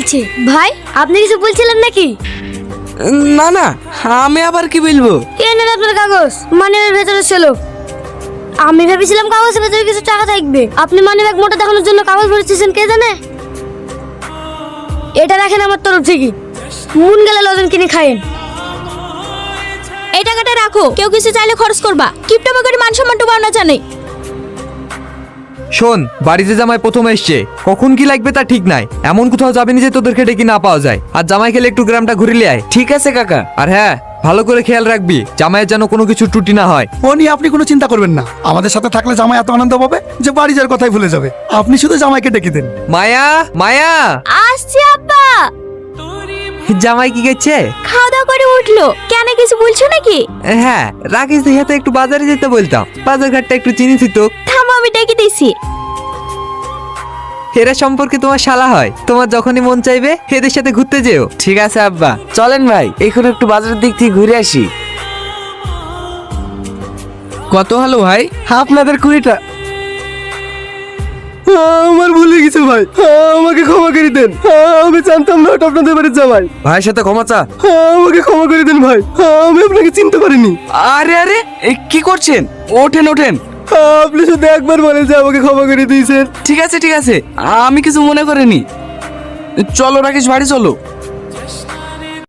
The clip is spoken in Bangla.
বলছে। ভাই আপনি কিছু বলছিলেন নাকি? না না, আমি আবার কি বলবো? এ নেন আপনার কাগজ, মানিব্যাগের ভেতরে ছিল। আমি ভেবেছিলাম কাগজের ভেতরে কিছু টাকা থাকবে। আপনি মানিব্যাগ মোটা দেখানোর জন্য কাগজ ভরেছেন কে জানে। এটা রাখেন আমার তরফ থেকে, মন গেলে লজেন কিনে খায়েন। এই টাকাটা রাখো, কেউ কিছু চাইলে খরচ করবা। কিপটামা করে মান সম্মানটুকু না জানে। শোন, বাড়িতে জামাই প্রথম এসছে, কখন কি লাগবে তা ঠিক নাই। এমন কোথাও যাবে না যে তোদেরকে ডেকে না পাওয়া যায়। আর জামাই খেলে একটু গ্রামটা ঘুরিলে আয়। ঠিক আছে কাকা। আর হ্যাঁ, ভালো করে খেয়াল রাখবি জামাইয়ের যেন কোনো কিছু ত্রুটি না হয়। ও নিয়ে আপনি কোনো চিন্তা করবেন না। আমাদের সাথে থাকলে জামাই এত আনন্দ পাবে যে বাড়ি যাওয়ার কথাই ভুলে যাবে। আপনি শুধু জামাইকে ডেকে দেন। মায়া, মায়া, আসছি আব্বা। জামাই কি গেছে? খাওয়া দাওয়া করে উঠলো। কেন কিছু বলছো নাকি? হ্যাঁ, রাকেশ দেখাতে একটু বাজারে যেতে বলতাম। বাজার ঘাটটা একটু চিনিস তো। থামো, আমি ডেকে দিছি। এরা সম্পর্কে তোমার শালা হয়, তোমার যখনই মন চাইবে এদের সাথে ঘুরতে যেও। ঠিক আছে আব্বা, চলেন ভাই এখন একটু বাজারের দিক থেকে ঘুরে আসি। কত হলো ভাই? আপনাদের 20টা। আমার ভুলে গেছে ভাই, আমাকে ক্ষমা করে দেন। আমি জানতাম না ওটা আপনাদের বাড়ির জামাই। ভাইয়ের সাথে ক্ষমা চা। আমাকে ক্ষমা করে দেন ভাই, আমি আপনাকে চিনতে পারিনি। আরে আরে, কি করছেন? ওঠেন ওঠেন। আপনি শুধু একবার বলেন যে আমাকে ক্ষমা করে দিয়েছেন। ঠিক আছে ঠিক আছে, আমি কিছু মনে করিনি। চলো রাকেশ, বাড়ি চলো।